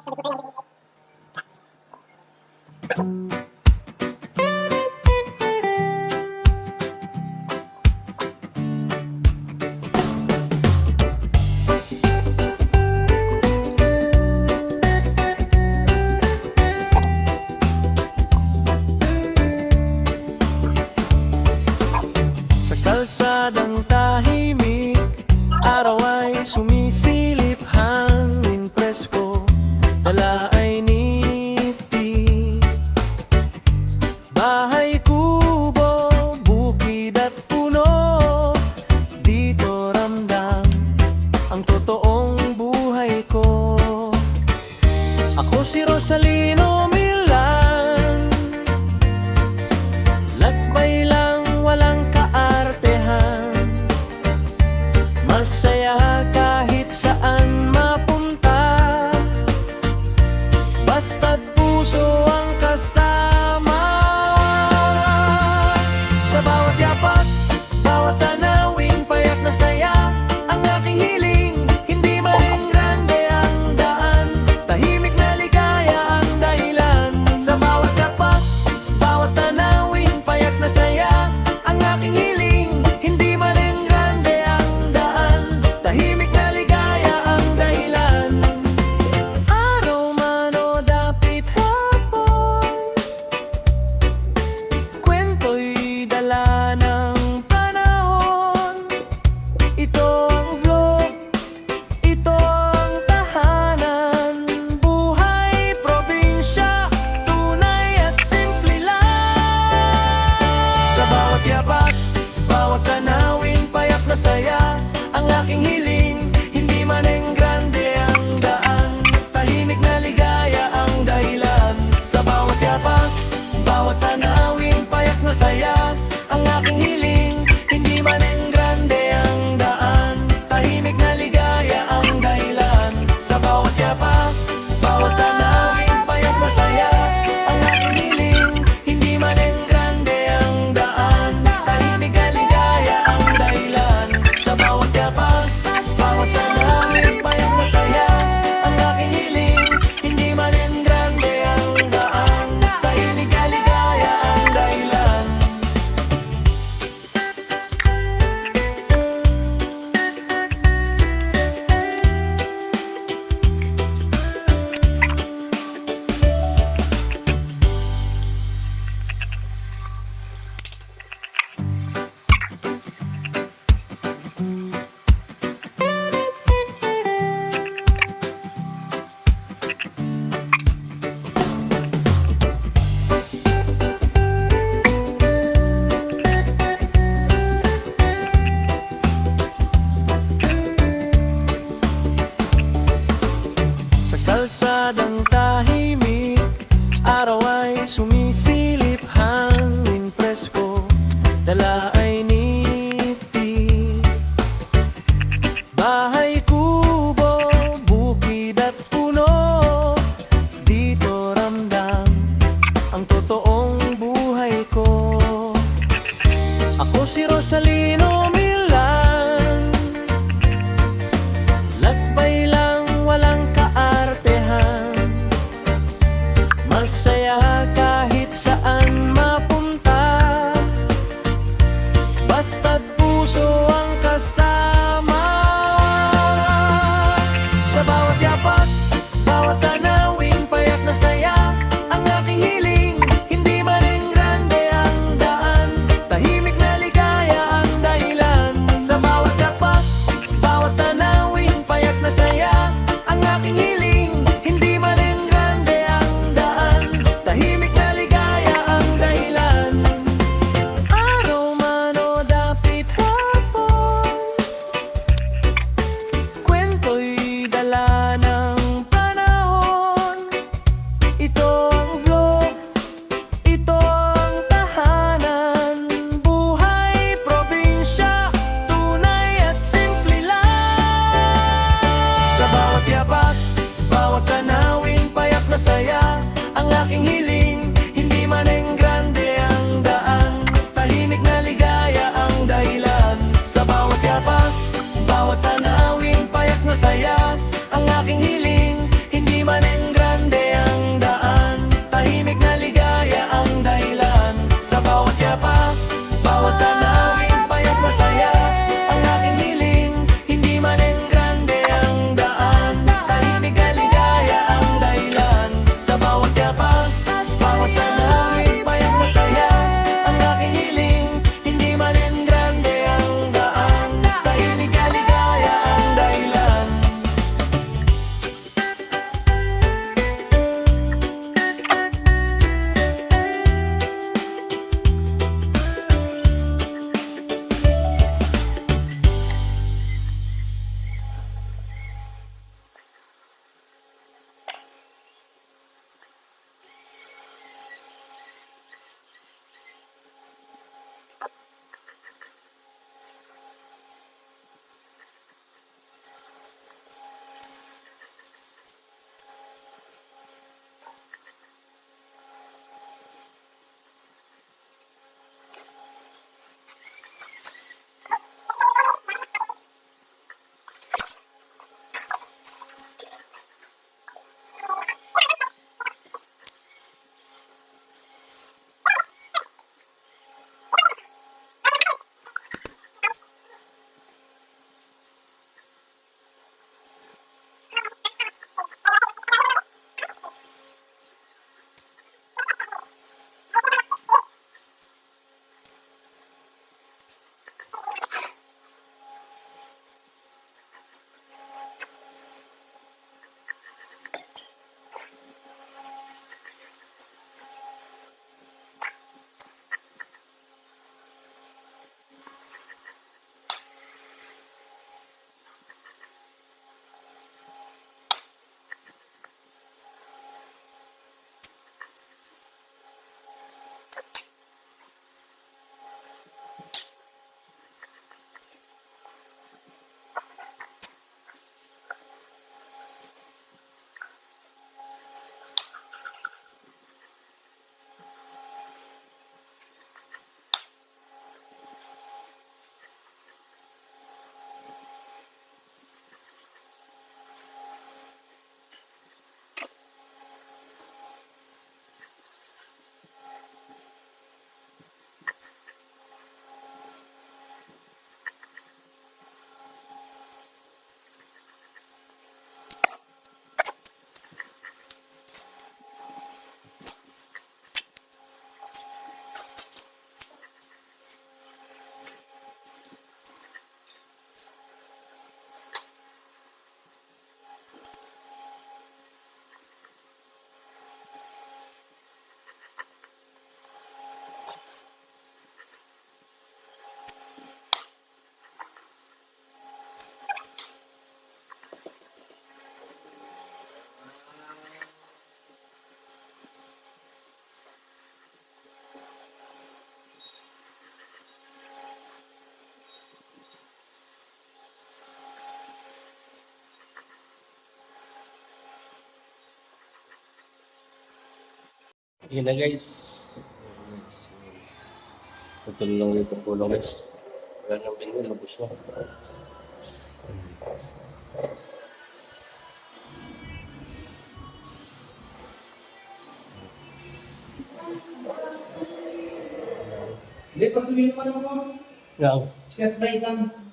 Sa kalsadang tahimik, araw ay sumisilip, hangin presko, dala ay niti. Bahay, kubo, bukid at puno, dito ramdam ang totoong buhay ko. Ako si Rosalino Milan, lakbay lang walang kaartehan, masaya kahit saan mapunta, basta't puso ang kasama. Sa bawat yapak, bawat tanawin, payak na saya ang aking hiling. Hindi maring grande ang daan, tahimik na ligaya ang dahilan. Sa bawat yapak, bawat tanawin, payak na saya ang aking hiling. Hindi maring grande ang daan, tahimik na ligaya ang dahilan. Araw man o dapit hapon, kwento'y dala ng panahon. Ito ang vlog, ito ang tahanan, buhay probinsya, tunay at simple lang. Sa bawat yapak, bawat tanawin, payak na saya ang aking hiling. Hindi man grande ang daan, tahimik na ligaya ang dahilan. Sa bawat yapak, bawat tanawin, payak na saya ang aking hiling. Hindi man grande ang daan, tahimik na ligaya ang dahilan. Sa bawat yapak, bawat tanawin, payak na saya ang aking hiling. Hindi man grande ang daan, tahimik na ligaya ang dahilan. Sa bawat yapak, bawat tanawin, payak na saya ang aking hiling. Hindi man grande ang daan, tahimik na ligaya ang dahilan. Sa kalsadang tahimik, araw ay sumisilip, hangin presko, dala ay niti. Bahay, kubo, bukid at puno, dito ramdam ang totoong buhay ko. Ako si Rosalino Milan, lakbay lang walang kaartehan, masaya kahit saan mapunta, basta't puso ang kasama. Sa bawat yapak, bawat tanawin, payak na saya ang aking hiling. Hindi maring grande ang daan, tahimik na ligaya ang dahilan. Sa bawat yapak, bawat tanawin, payak na saya ang aking hiling. Hindi maring grande ang daan, tahimik na ligaya ang dahilan. Araw man o dapit hapon, kwento'y dala ng panahon. Ito ang vlog, ito ang tahanan, buhay probinsya, tunay at simple lang. Sa bawat yapak, bawat tanawin, payak na saya ang aking hiling. Hindi man grande ang daan, tahimik na ligaya ang dahilan. Sa bawat yapak, bawat tanawin, payak na saya ang aking hiling. Hindi man grande Yun na guys. Ito na lang yung kulang guys. Wala nang binil, labos na. Hindi, pasuloy pa naman. Yan. Sige, Sprite lang.